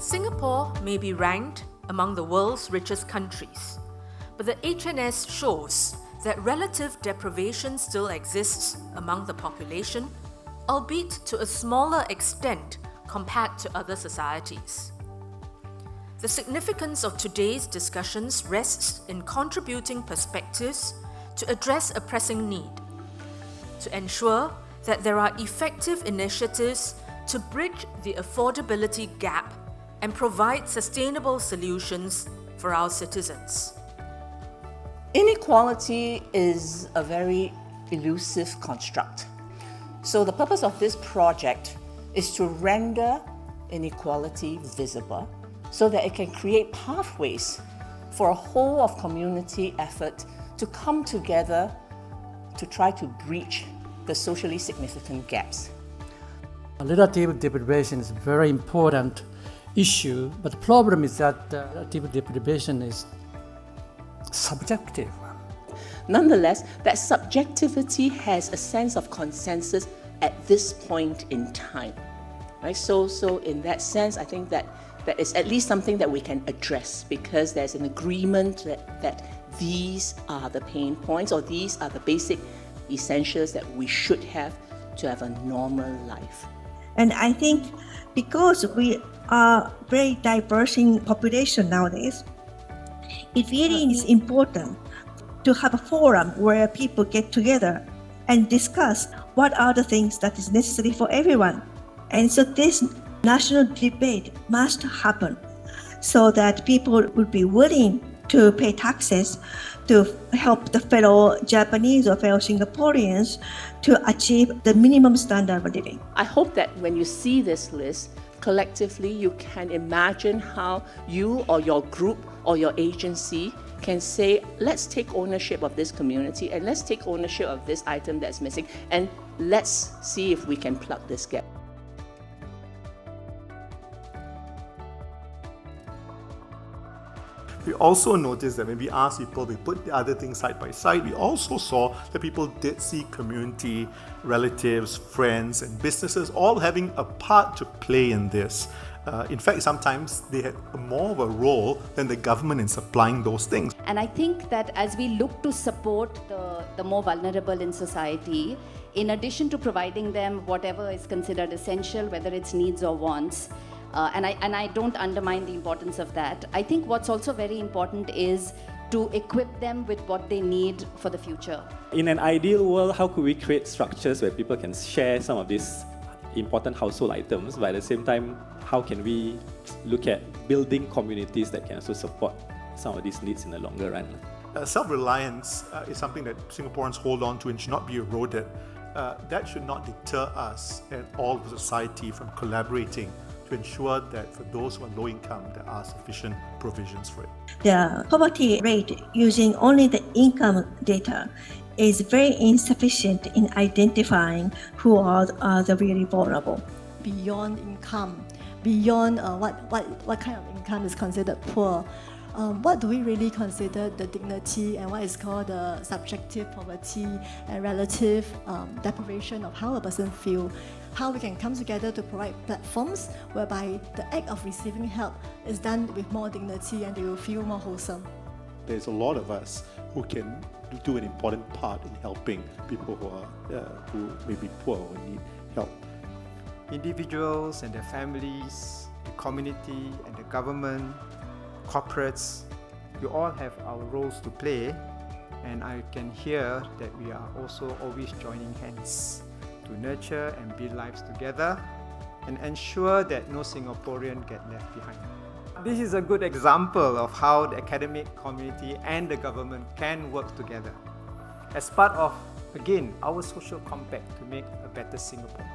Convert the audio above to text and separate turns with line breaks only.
Singapore may be ranked among the world's richest countries, but the HNS shows that relative deprivation still exists among the population, albeit to a smaller extent compared to other societies. The significance of today's discussions rests in contributing perspectives to address a pressing need, to ensure that there are effective initiatives to bridge the affordability gap and provide sustainable solutions for our citizens.
Inequality is a very elusive construct. So the purpose of this project is to render inequality visible so that it can create pathways for a whole of community effort to come together to try to breach the socially significant gaps.
Relative deprivation is a very important issue, but the problem is that relative deprivation is subjective.
Nonetheless, that subjectivity has a sense of consensus at this point in time. Right? So in that sense, I think that is at least something that we can address, because there's an agreement that these are the pain points, or these are the basic essentials that we should have to have a normal life.
And I think because we are very diverse in population nowadays, it really is important to have a forum where people get together and discuss what are the things that is necessary for everyone. And so this national debate must happen so that people would be willing to pay taxes to help the fellow Japanese or fellow Singaporeans to achieve the minimum standard of living.
I hope that when you see this list, collectively you can imagine how you or your group or your agency can say, let's take ownership of this community and let's take ownership of this item that's missing, and let's see if we can plug this gap.
We also noticed that when we asked people, we put the other things side by side, we also saw that people did see community, relatives, friends, and businesses all having a part to play in this. In fact, sometimes they had more of a role than the government in supplying those things.
And I think that as we look to support the more vulnerable in society, in addition to providing them whatever is considered essential, whether it's needs or wants, and I don't undermine the importance of that, I think what's also very important is to equip them with what they need for the future.
In an ideal world, how could we create structures where people can share some of these important household items, but at the same time, how can we look at building communities that can also support some of these needs in the longer run?
Self-reliance is something that Singaporeans hold on to and should not be eroded. That should not deter us and all of society from collaborating to ensure that for those who are low income, there are sufficient provisions for it.
The poverty rate using only the income data is very insufficient in identifying who are the really vulnerable.
Beyond income, beyond what kind of income is considered poor, what do we really consider the dignity and what is called the subjective poverty and relative deprivation of how a person feels? How we can come together to provide platforms whereby the act of receiving help is done with more dignity and they will feel more wholesome.
There's a lot of us who can do an important part in helping people who may be poor or need help.
Individuals and their families, the community and the government, corporates, we all have our roles to play, and I can hear that we are also always joining hands to nurture and build lives together and ensure that no Singaporean get left behind. This is a good example of how the academic community and the government can work together as part of, again, our social compact to make a better Singapore.